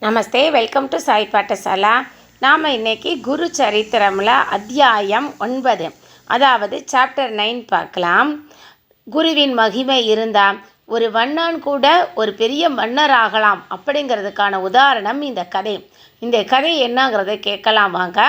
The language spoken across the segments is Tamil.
Namaste, welcome to Sai Pathashala. நாம் இன்றைக்கி குரு சரித்திரமில் அத்தியாயம் 9, அதாவது சாப்டர் 9 பார்க்கலாம். குருவின் மகிமை இருந்தால் ஒரு வண்ணான் கூட ஒரு பெரிய மன்னர் ஆகலாம் அப்படிங்கிறதுக்கான உதாரணம் இந்த கதை. இந்த கதை என்னங்கிறத கேட்கலாம் வாங்க.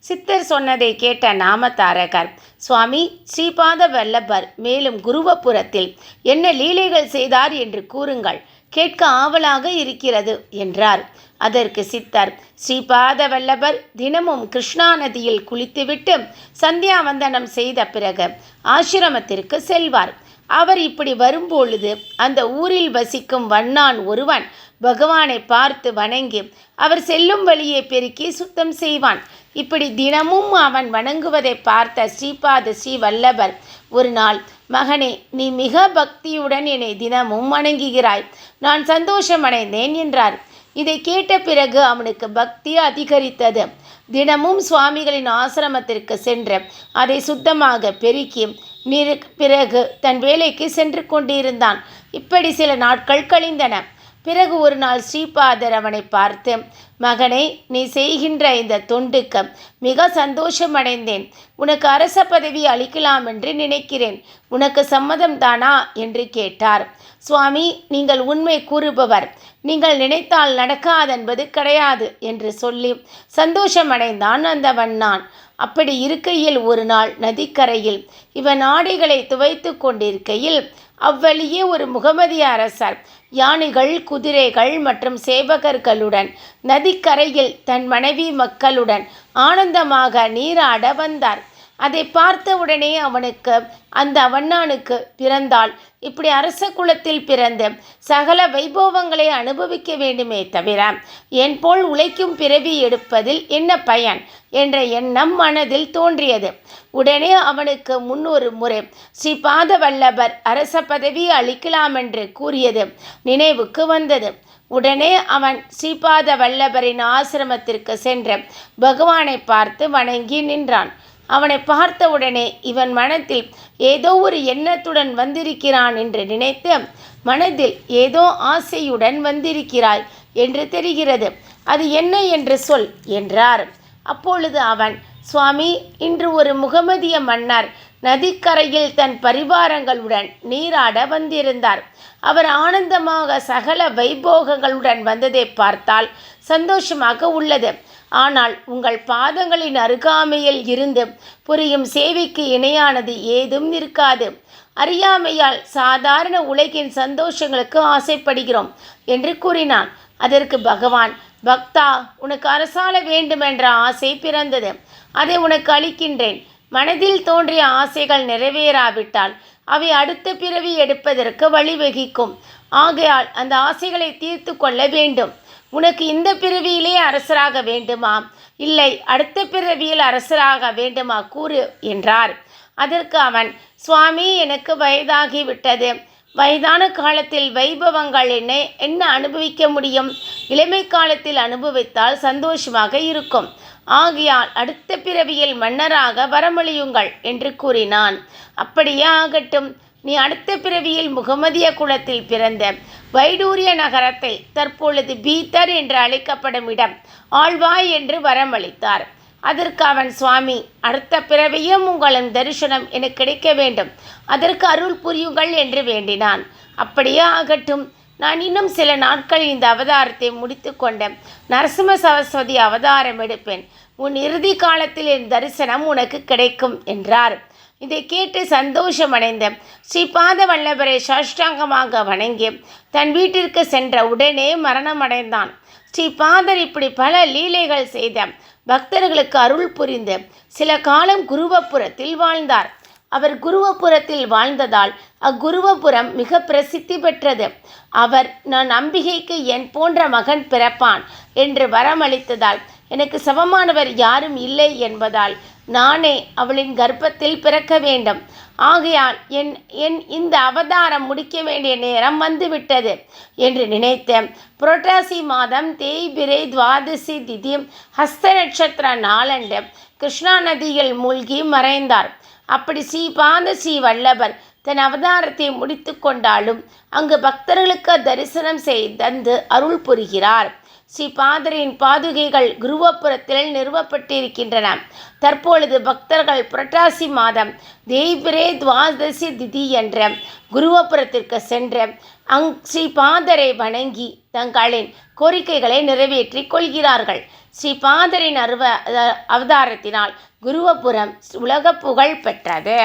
சித்தர் சொன்னதை கேட்ட நாமதாரகர் சுவாமி ஸ்ரீபாத வல்லபர் மேலும் குருவபுரத்தில் என்ன லீலைகள் செய்தார் என்று கூறுங்கள், கேட்க ஆவலாக இருக்கிறது என்றார். அதற்கு சித்தர், ஸ்ரீபாத வல்லபர் தினமும் கிருஷ்ணா நதியில் குளித்துவிட்டு சந்தியாவந்தனம் செய்த பிறகு ஆசிரமத்திற்கு செல்வார். அவர் இப்படி வரும்பொழுது அந்த ஊரில் வசிக்கும் வண்ணான் ஒருவன் பகவானை பார்த்து வணங்கி அவர் செல்லும் வழியை பெருக்கி சுத்தம் செய்வான். இப்படி தினமும் அவன் வணங்குவதை பார்த்த ஸ்ரீபாத ஸ்ரீ வல்லபர் ஒரு நாள், மகனே, நீ மிக பக்தியுடன் என்னை தினமும் வணங்குகிறாய், நான் சந்தோஷமடைந்தேன் என்றார். இதை கேட்ட பிறகு அவனுக்கு பக்தி அதிகரித்தது. தினமும் சுவாமிகளின் ஆசிரமத்திற்கு சென்று அதை சுத்தமாக பெருக்கி பிறகு தன் வேலைக்கு சென்று கொண்டிருந்தான். இப்படி சில நாட்கள் கழிந்தன. பிறகு ஒரு நாள் ஸ்ரீபாதர் அவனை பார்த்து, மகனே, நீ செய்கின்ற இந்த தொண்டுக்கு மிக சந்தோஷமடைந்தேன். உனக்கு அரச பதவி அளிக்கலாம் என்று நினைக்கிறேன். உனக்கு சம்மதம் தானா என்று கேட்டார். சுவாமி, நீங்கள் உண்மை கூறுபவர், நீங்கள் நினைத்தால் நடக்காதென்பது கிடையாது என்று சொல்லி சந்தோஷமடைந்தான் அந்த வண்ணான். அப்படி இருக்கையில் ஒரு நாள் நதிக்கரையில் இவன் ஆடைகளை துவைத்து கொண்டிருக்கையில் அவ்வழியே ஒரு முகமதிய அரசர் யானைகள், குதிரைகள் மற்றும் சேவகர்களுடன் நதிக்கரையில் தன் மனைவி மக்களுடன் ஆனந்தமாக நீராட வந்தார். அதை பார்த்தவுடனே அவனுக்கு, அந்த வண்ணானுக்கு பிறந்தால் இப்படி அரச குலத்தில் பிறந்து சகல வைபவங்களை அனுபவிக்க வேண்டுமே தவிர என் போல் உழைக்கும் பிறவி எடுப்பதில் என்ன பயன் என்ற எண்ணம் மனதில் தோன்றியது. உடனே அவனுக்கு முன்னொரு முறை ஸ்ரீபாத வல்லபர் அரச பதவி அளிக்கலாம் என்று கூறியது நினைவுக்கு வந்தது. உடனே அவன் ஸ்ரீபாத வல்லபரின் ஆசிரமத்திற்கு சென்று பகவானை பார்த்து வணங்கி நின்றான். அவனை பார்த்தவுடனே இவன் மனத்தில் ஏதோ ஒரு எண்ணத்துடன் வந்திருக்கிறான் என்று நினைத்து, மனதில் ஏதோ ஆசையுடன் வந்திருக்கிறாய் என்று தெரிகிறது, அது என்ன என்று சொல் என்றார். அப்பொழுது அவன், சுவாமி, இன்று ஒரு முகமதிய மன்னர் நதிக்கரையில் தன் பரிவாரங்களுடன் நீராட வந்திருந்தார். அவர் ஆனந்தமாக சகல வைபோகங்களுடன் வந்ததை பார்த்தால் சந்தோஷமாக உள்ளது. ஆனால் உங்கள் பாதங்களின் அருகாமையில் இருந்து புரியும் சேவைக்கு இணையானது ஏதும் இருக்காது. அறியாமையால் சாதாரண உலகின் சந்தோஷங்களுக்கு ஆசைப்படுகிறோம் என்று கூறினான். அதற்கு பகவான், பக்தா, உனக்கு அரசாள வேண்டுமென்ற ஆசை பிறந்தது, அதை உனக்கு அளிக்கின்றேன். மனதில் தோன்றிய ஆசைகள் நிறைவேறாவிட்டால் அவை அடுத்த பிறவி எடுப்பதற்கு வழிவகுக்கும். ஆகையால் அந்த ஆசைகளை தீர்த்து கொள்ள வேண்டும். உனக்கு இந்த பிறவியிலே அரசராக வேண்டுமா, இல்லை அடுத்த பிறவியில் அரசராக வேண்டுமா கூறு என்றார். அதற்கு அவன், சுவாமி, எனக்கு வயதாகிவிட்டது. வயதான காலத்தில் வைபவங்கள் என்ன அனுபவிக்க முடியும்? இளமை காலத்தில் அனுபவித்தால் சந்தோஷமாக இருக்கும். ஆகையால் அடுத்த பிறவியில் மன்னராக வரமளியுங்கள் என்று கூறினான். அப்படியே ஆகட்டும். நீ அடுத்த பிறவியில் முகமதிய குலத்தில் பிறந்த வைடூரிய நகரத்தை, தற்பொழுது பீத்தர் என்று அழைக்கப்படும் இடம், ஆழ்வாய் என்று வரமளித்தார். அதற்கு அவன், சுவாமி, அடுத்த பிறவியும் உங்களின் தரிசனம் எனக்கு கிடைக்க வேண்டும், அதற்கு அருள் புரியுங்கள் என்று வேண்டினான். அப்படியே ஆகட்டும். நான் இன்னும் சில நாட்களில் இந்த அவதாரத்தை முடித்து கொண்ட நரசிம்ம சரஸ்வதி அவதாரம் எடுப்பேன். உன் இறுதி காலத்தில் என் தரிசனம் உனக்கு கிடைக்கும் என்றார். இதை கேட்டு சந்தோஷமடைந்த ஸ்ரீபாத வல்லபரை சாஷ்டாங்கமாக வணங்கி தன் வீட்டிற்கு சென்ற உடனே மரணமடைந்தான். ஸ்ரீபாதர் இப்படி பல லீலைகள் செய்த பக்தர்களுக்கு அருள் புரிந்து சில காலம் குருவபுரத்தில் வாழ்ந்தார். அவர் குருவபுரத்தில் வாழ்ந்ததால் அக்குருவபுரம் மிக பிரசித்தி பெற்றது. அவர், நான் அம்பிகைக்கு என் போன்ற மகன் பிறப்பான் என்று வரமளித்ததால் எனக்கு சமமானவர் யாரும் இல்லை என்பதால் நானே அவளின் கர்ப்பத்தில் பிறக்க வேண்டும். ஆகையால் என் இந்த அவதாரம் முடிக்க வேண்டிய நேரம் வந்துவிட்டது என்று நினைத்த புரட்டாசி மாதம் தேய்பிரை துவாதசி திதி ஹஸ்த நட்சத்திர நாளன்று கிருஷ்ணா நதியில் மூழ்கி மறைந்தார். அப்படி ஸ்ரீபாத ஸ்ரீ வல்லபர் தன் அவதாரத்தை முடித்து கொண்டாலும் அங்கு பக்தர்களுக்கு தரிசனம் தந்து அருள் புரிகிறார். ஸ்ரீ பாதரின் பாதுகைகள் குருவபுரத்தில் நிறுவப்பட்டிருக்கின்றன. தற்பொழுது பக்தர்கள் புரட்டாசி மாதம் தேய்பிரே துவாதசி திதி என்ற குருவபுரத்திற்கு சென்று ஸ்ரீ பாதரை வணங்கி தங்களின் கோரிக்கைகளை நிறைவேற்றிக் கொள்கிறார்கள். ஸ்ரீ பாதரின் அவதாரத்தினால் குருவபுரம் உலக புகழ் பெற்றது.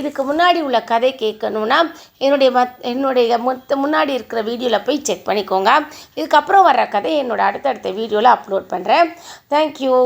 இதுக்கு முன்னாடி உள்ள கதை கேட்கணுன்னா என்னுடைய முன்னாடி இருக்கிற வீடியோவில் போய் செக் பண்ணிக்கோங்க. இதுக்கப்புறம் வர்ற கதை அடுத்தடுத்த வீடியோவில் அப்லோட் பண்ணுறேன். தேங்க்யூ.